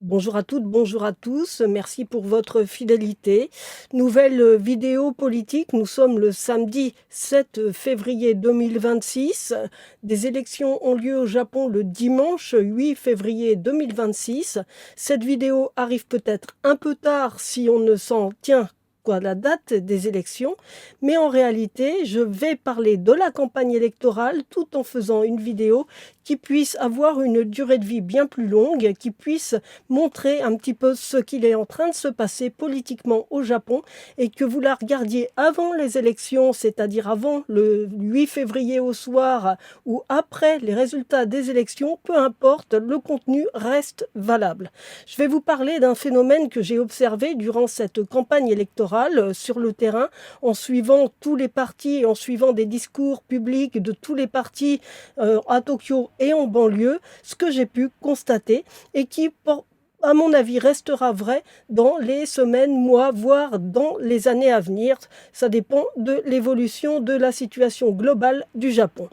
Bonjour à toutes, bonjour à tous, merci pour votre fidélité. Nouvelle vidéo politique, nous sommes le samedi 7 février 2026. Des élections ont lieu au Japon le dimanche 8 février 2026. Cette vidéo arrive peut-être un peu tard si on ne s'en tient qu'à la date des élections, mais en réalité, je vais parler de la campagne électorale tout en faisant une vidéo qui puisse avoir une durée de vie bien plus longue, qui puisse montrer un petit peu ce qu'il est en train de se passer politiquement au Japon et que vous la regardiez avant les élections, c'est-à-dire avant le 8 février au soir ou après les résultats des élections, peu importe, le contenu reste valable. Je vais vous parler d'un phénomène que j'ai observé durant cette campagne électorale sur le terrain en suivant tous les partis et en suivant des discours publics de tous les partis à Tokyo et en banlieue, ce que j'ai pu constater et qui, à mon avis, restera vrai dans les semaines, mois, voire dans les années à venir. Ça dépend de l'évolution de la situation globale du Japon.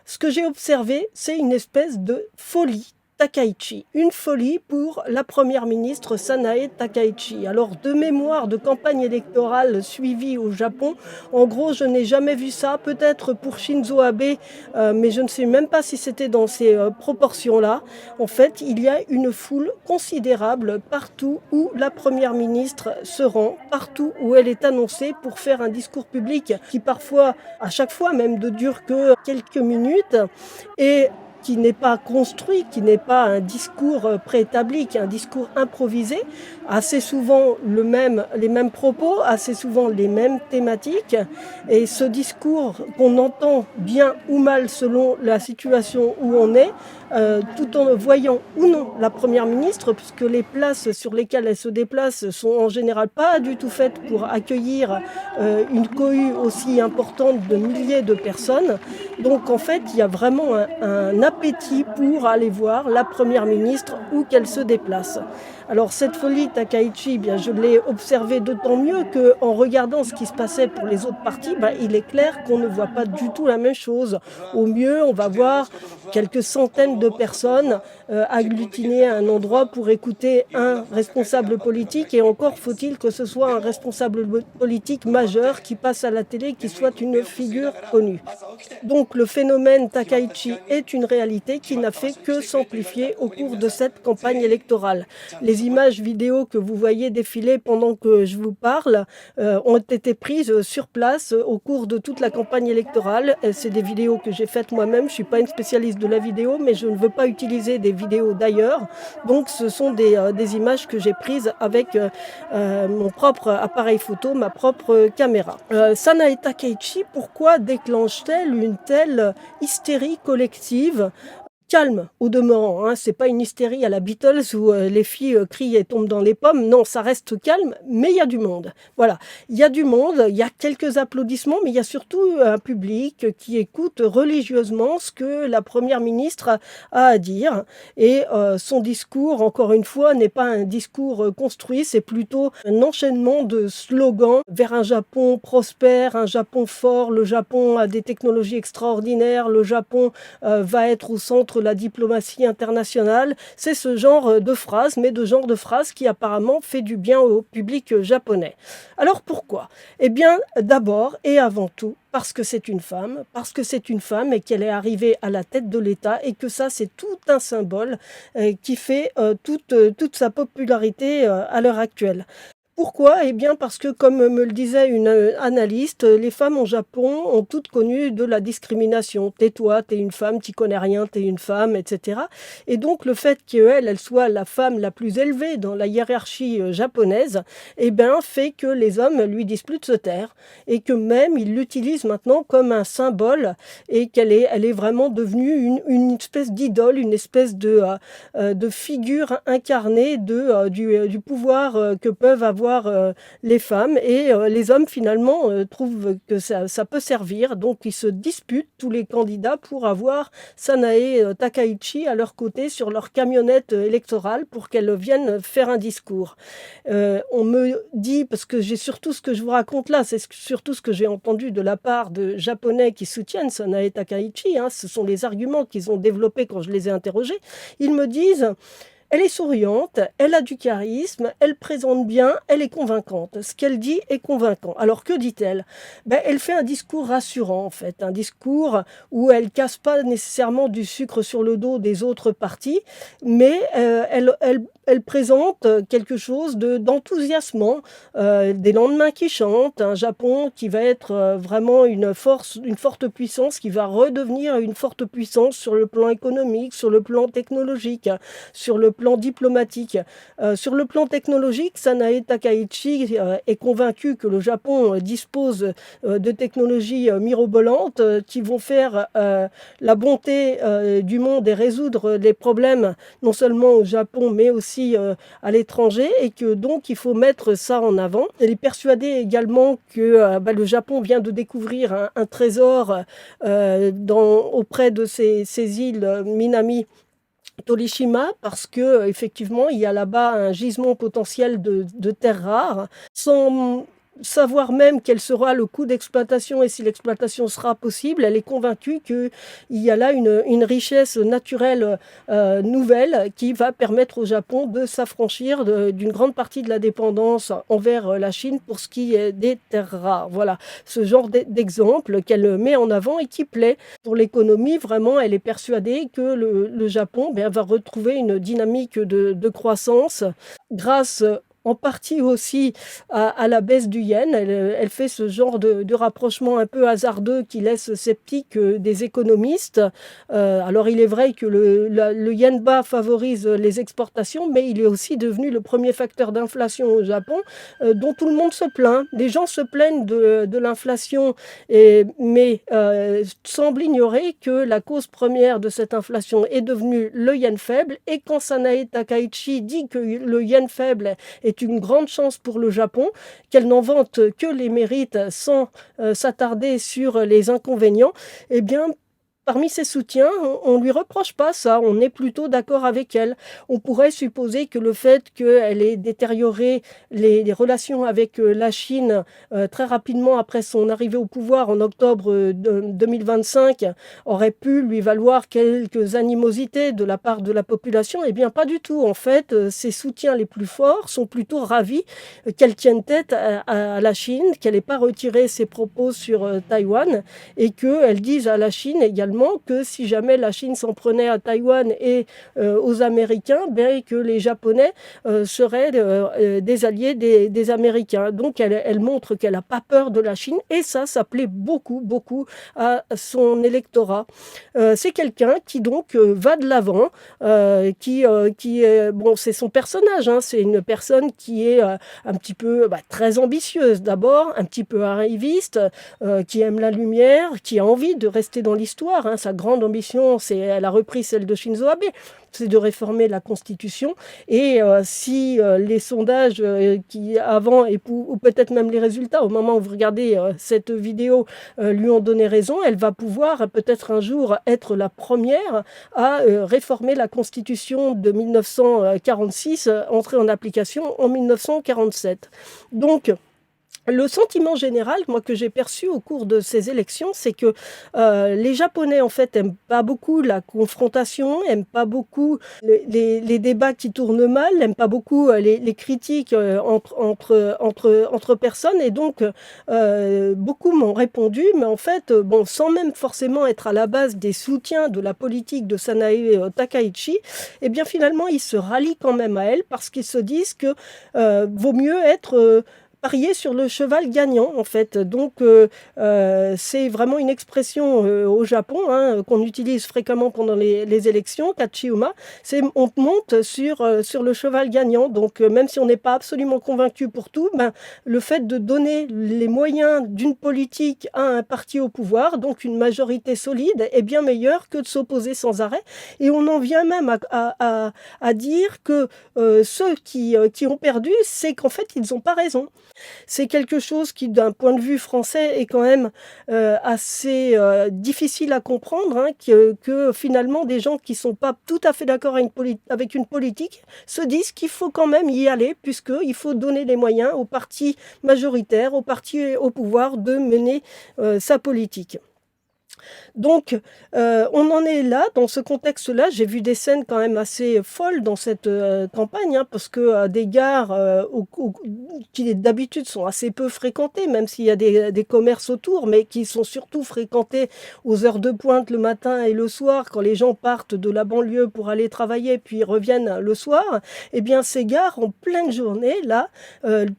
Ce que j'ai observé, c'est une espèce de folie Takaichi, une folie pour la première ministre Sanae Takaichi. Alors, de mémoire de campagne électorale suivie au Japon, en gros, je n'ai jamais vu ça, peut-être pour Shinzo Abe, mais je ne sais même pas si c'était dans ces proportions-là. En fait, il y a une foule considérable partout où la première ministre se rend, partout où elle est annoncée pour faire un discours public qui parfois, à chaque fois même, ne dure que quelques minutes et qui n'est pas construit, qui n'est pas un discours préétabli, qui est un discours improvisé, assez souvent les mêmes propos, assez souvent les mêmes thématiques. Et ce discours qu'on entend bien ou mal selon la situation où on est, tout en voyant ou non la première ministre, puisque les places sur lesquelles elle se déplace sont en général pas du tout faites pour accueillir une cohue aussi importante de milliers de personnes. Donc en fait, il y a vraiment un appétit pour aller voir la première ministre où qu'elle se déplace. Alors cette folie Takaichi, eh bien, je l'ai observée d'autant mieux qu'en regardant ce qui se passait pour les autres partis, il est clair qu'on ne voit pas du tout la même chose. Au mieux, on va voir quelques centaines de personnes agglutinées à un endroit pour écouter un responsable politique, et encore faut-il que ce soit un responsable politique majeur qui passe à la télé, qui soit une figure connue. Donc le phénomène Takaichi est une réalité qui n'a fait que s'amplifier au cours de cette campagne électorale. Les images vidéo que vous voyez défiler pendant que je vous parle ont été prises sur place au cours de toute la campagne électorale. C'est des vidéos que j'ai faites moi-même. Je ne suis pas une spécialiste de la vidéo, mais je ne veux pas utiliser des vidéos d'ailleurs. Donc ce sont des images que j'ai prises avec mon propre appareil photo, ma propre caméra. Sanae Takaichi, pourquoi déclenche-t-elle une telle hystérie collective? Calme au demeurant, hein, c'est pas une hystérie à la Beatles où les filles crient et tombent dans les pommes. Non, ça reste calme, mais il y a du monde. Voilà, il y a du monde, il y a quelques applaudissements, mais il y a surtout un public qui écoute religieusement ce que la première ministre a à dire. Et son discours, encore une fois, n'est pas un discours construit, c'est plutôt un enchaînement de slogans vers un Japon prospère, un Japon fort. Le Japon a des technologies extraordinaires, le Japon va être au centre la diplomatie internationale. C'est ce genre de phrase, mais de genre de phrase qui apparemment fait du bien au public japonais. Alors pourquoi? Eh bien, d'abord et avant tout, parce que c'est une femme et qu'elle est arrivée à la tête de l'État, et que ça, c'est tout un symbole qui fait toute sa popularité à l'heure actuelle. Pourquoi? Eh bien parce que, comme me le disait une analyste, les femmes au Japon ont toutes connu de la discrimination. Tais-toi, t'es une femme, t'y connais rien, t'es une femme, etc. Et donc le fait qu'elle soit la femme la plus élevée dans la hiérarchie japonaise, eh bien fait que les hommes lui disent plus de se taire, et que même ils l'utilisent maintenant comme un symbole, et elle est vraiment devenue une espèce d'idole, une espèce de figure incarnée du pouvoir que peuvent avoir les femmes, et les hommes finalement trouvent que ça peut servir, donc ils se disputent tous les candidats pour avoir Sanae Takaichi à leur côté sur leur camionnette électorale pour qu'elle vienne faire un discours. On me dit, parce que j'ai surtout ce que je vous raconte là, c'est surtout ce que j'ai entendu de la part de Japonais qui soutiennent Sanae Takaichi, hein, ce sont les arguments qu'ils ont développés quand je les ai interrogés, ils me disent: Elle est souriante, elle a du charisme, elle présente bien, elle est convaincante. Ce qu'elle dit est convaincant. Alors que dit-elle? Ben, elle fait un discours rassurant en fait, un discours où elle casse pas nécessairement du sucre sur le dos des autres partis, mais elle présente quelque chose d'enthousiasmant, des lendemains qui chantent, un Japon qui va être vraiment une force, une forte puissance, qui va redevenir une forte puissance sur le plan économique, sur le plan technologique, sur le plan diplomatique. Sur le plan technologique, Sanae Takaichi est convaincu que le Japon dispose de technologies mirobolantes qui vont faire la bonté du monde et résoudre les problèmes non seulement au Japon mais aussi à l'étranger, et que donc il faut mettre ça en avant. Elle est persuadée également que le Japon vient de découvrir un trésor auprès de ces îles Minami Torishima, parce que effectivement il y a là-bas un gisement potentiel de terres rares, sans savoir même quel sera le coût d'exploitation et si l'exploitation sera possible. Elle est convaincue qu'il y a là une richesse naturelle nouvelle qui va permettre au Japon de s'affranchir d'une grande partie de la dépendance envers la Chine pour ce qui est des terres rares. Voilà, ce genre d'exemple qu'elle met en avant et qui plaît. Pour l'économie, vraiment, elle est persuadée que le Japon va retrouver une dynamique de croissance grâce en partie aussi à la baisse du yen. Elle fait ce genre de rapprochement un peu hasardeux qui laisse sceptique des économistes. Alors il est vrai que le yen bas favorise les exportations, mais il est aussi devenu le premier facteur d'inflation au Japon, dont tout le monde se plaint. Les gens se plaignent de l'inflation, mais semblent ignorer que la cause première de cette inflation est devenue le yen faible. Et quand Sanae Takaichi dit que le yen faible est une grande chance pour le Japon, qu'elle n'en vante que les mérites sans s'attarder sur les inconvénients, eh bien, parmi ses soutiens, on ne lui reproche pas ça, on est plutôt d'accord avec elle. On pourrait supposer que le fait qu'elle ait détérioré les relations avec la Chine très rapidement après son arrivée au pouvoir en octobre 2025 aurait pu lui valoir quelques animosités de la part de la population. Eh bien, pas du tout. En fait, ses soutiens les plus forts sont plutôt ravis qu'elle tienne tête à la Chine, qu'elle n'ait pas retiré ses propos sur Taïwan, et qu'elle dise à la Chine également que si jamais la Chine s'en prenait à Taïwan et aux Américains, que les Japonais seraient des alliés des Américains. Donc elle montre qu'elle n'a pas peur de la Chine, et ça plaît beaucoup, beaucoup à son électorat. C'est quelqu'un qui donc va de l'avant, qui est, bon, c'est son personnage, hein, c'est une personne qui est un petit peu très ambitieuse d'abord, un petit peu arriviste, qui aime la lumière, qui a envie de rester dans l'histoire. Sa grande ambition, elle a repris celle de Shinzo Abe, c'est de réformer la Constitution. Et si les sondages qui avant, ou peut-être même les résultats, au moment où vous regardez cette vidéo, lui ont donné raison, elle va pouvoir peut-être un jour être la première à réformer la Constitution de 1946, entrée en application en 1947. Donc, le sentiment général, moi, que j'ai perçu au cours de ces élections, c'est que les Japonais, en fait, aiment pas beaucoup la confrontation, aiment pas beaucoup les débats qui tournent mal, n'aiment pas beaucoup les critiques entre personnes. Et donc, beaucoup m'ont répondu, mais en fait, bon, sans même forcément être à la base des soutiens de la politique de Sanae Takaichi, eh bien, finalement, ils se rallient quand même à elle, parce qu'ils se disent que vaut mieux être parier sur le cheval gagnant, en fait. Donc, c'est vraiment une expression au Japon, qu'on utilise fréquemment pendant les élections, Kachiuma. C'est on monte sur le cheval gagnant. Donc, même si on n'est pas absolument convaincu pour tout, le fait de donner les moyens d'une politique à un parti au pouvoir, donc une majorité solide, est bien meilleur que de s'opposer sans arrêt. Et on en vient même à dire que ceux qui ont perdu, c'est qu'en fait, ils n'ont pas raison. C'est quelque chose qui, d'un point de vue français, est quand même assez difficile à comprendre, que finalement des gens qui ne sont pas tout à fait d'accord avec une politique se disent qu'il faut quand même y aller, puisqu'il faut donner les moyens au parti majoritaire, au parti au pouvoir de mener sa politique. Donc, on en est là, dans ce contexte-là. J'ai vu des scènes quand même assez folles dans cette, campagne, hein, parce que, des gares, au qui d'habitude sont assez peu fréquentées, même s'il y a des commerces autour, mais qui sont surtout fréquentées aux heures de pointe le matin et le soir, quand les gens partent de la banlieue pour aller travailler, puis reviennent le soir. Eh bien, ces gares, en pleine journée, là,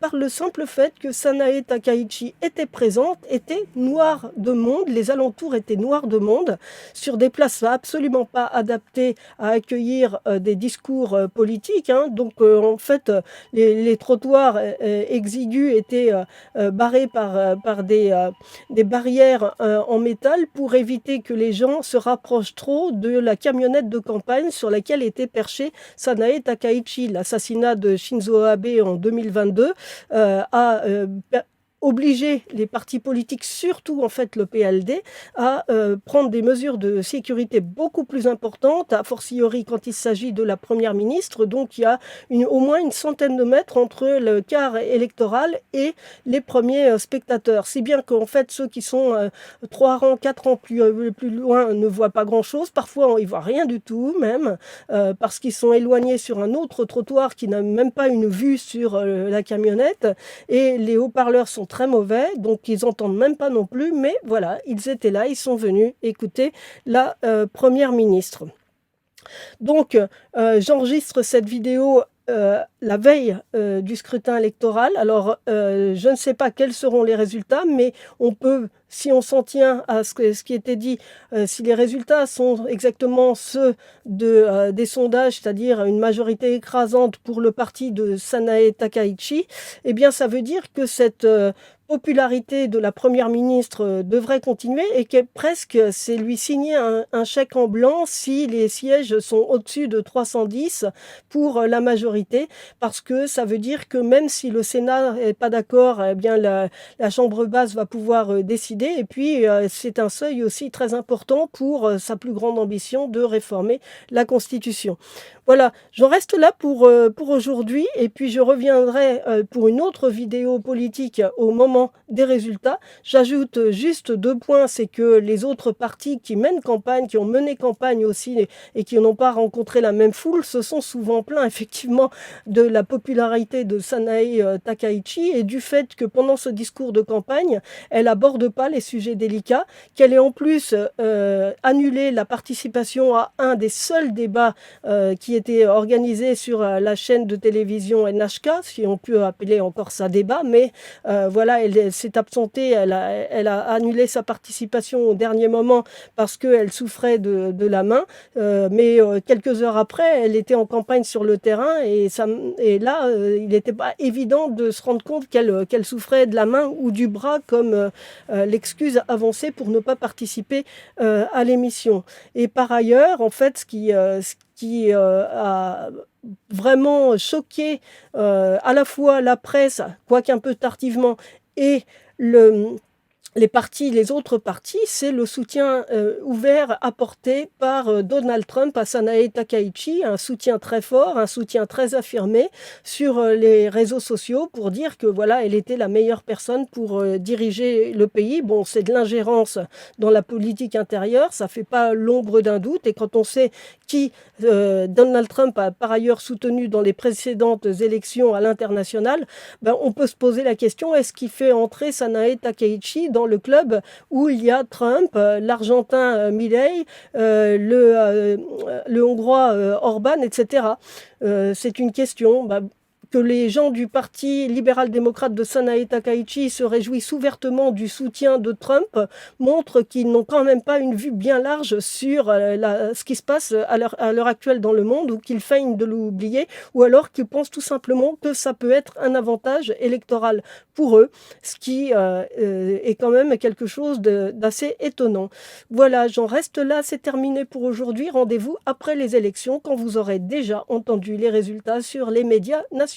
par le simple fait que Sanae Takaichi était présente, étaient noires de monde. Les alentours étaient noirs de monde, sur des places absolument pas adaptées à accueillir des discours politiques, hein. Donc, en fait, les trottoirs exigus étaient barrés par des barrières en métal pour éviter que les gens se rapprochent trop de la camionnette de campagne sur laquelle était perché Sanae Takaichi. L'assassinat de Shinzo Abe en 2022 a obligé les partis politiques, surtout en fait le PLD, à prendre des mesures de sécurité beaucoup plus importantes, a fortiori quand il s'agit de la première ministre. Donc il y a au moins une centaine de mètres entre le quart électoral et les premiers spectateurs. Si bien qu'en fait ceux qui sont 3 rangs, 4 rangs plus loin ne voient pas grand-chose. Parfois ils voient rien du tout même, parce qu'ils sont éloignés sur un autre trottoir qui n'a même pas une vue sur la camionnette, et les haut-parleurs sont très mauvais, donc ils entendent même pas non plus, mais voilà, ils étaient là, ils sont venus écouter la première ministre. Donc, j'enregistre cette vidéo la veille du scrutin électoral. Alors, je ne sais pas quels seront les résultats, mais on peut, si on s'en tient à ce qui était dit, si les résultats sont exactement ceux des sondages, c'est-à-dire une majorité écrasante pour le parti de Sanae Takaichi, eh bien, ça veut dire que cette popularité de la première ministre devrait continuer, et que presque c'est lui signer un chèque en blanc si les sièges sont au-dessus de 310 pour la majorité, parce que ça veut dire que même si le Sénat n'est pas d'accord, eh bien la Chambre basse va pouvoir décider. Et puis c'est un seuil aussi très important pour sa plus grande ambition de réformer la Constitution. Voilà, j'en reste là pour aujourd'hui, et puis je reviendrai pour une autre vidéo politique au moment des résultats. J'ajoute juste 2 points, c'est que les autres partis qui mènent campagne, qui ont mené campagne aussi et qui n'ont pas rencontré la même foule, se sont souvent plaints effectivement de la popularité de Sanae Takaichi, et du fait que pendant ce discours de campagne, elle aborde pas les sujets délicats, qu'elle ait en plus annulé la participation à un des seuls débats qui était organisé sur la chaîne de télévision NHK, si on peut appeler encore ça débat, mais voilà, elle s'est absentée, elle a annulé sa participation au dernier moment parce qu'elle souffrait de la main, mais quelques heures après, elle était en campagne sur le terrain, et là, il n'était pas évident de se rendre compte qu'elle souffrait de la main ou du bras, comme l'excuse avancée pour ne pas participer à l'émission. Et par ailleurs, en fait, ce qui a vraiment choqué à la fois la presse, quoique un peu tardivement, et le les autres partis, c'est le soutien ouvert apporté par Donald Trump à Sanae Takaichi, un soutien très fort, un soutien très affirmé sur les réseaux sociaux, pour dire que voilà, elle était la meilleure personne pour diriger le pays. Bon, c'est de l'ingérence dans la politique intérieure, ça fait pas l'ombre d'un doute, et quand on sait qui Donald Trump a par ailleurs soutenu dans les précédentes élections à l'international, ben, on peut se poser la question, est-ce qu'il fait entrer Sanae Takaichi dans le club où il y a Trump, l'Argentin Milei, le Hongrois Orban, etc. C'est une question. Bah, que les gens du parti libéral-démocrate de Sanae Takaichi se réjouissent ouvertement du soutien de Trump montre qu'ils n'ont quand même pas une vue bien large sur ce qui se passe à l'heure actuelle dans le monde, ou qu'ils feignent de l'oublier, ou alors qu'ils pensent tout simplement que ça peut être un avantage électoral pour eux, ce qui est quand même quelque chose d'assez étonnant. Voilà, j'en reste là, c'est terminé pour aujourd'hui. Rendez-vous après les élections, quand vous aurez déjà entendu les résultats sur les médias nationaux.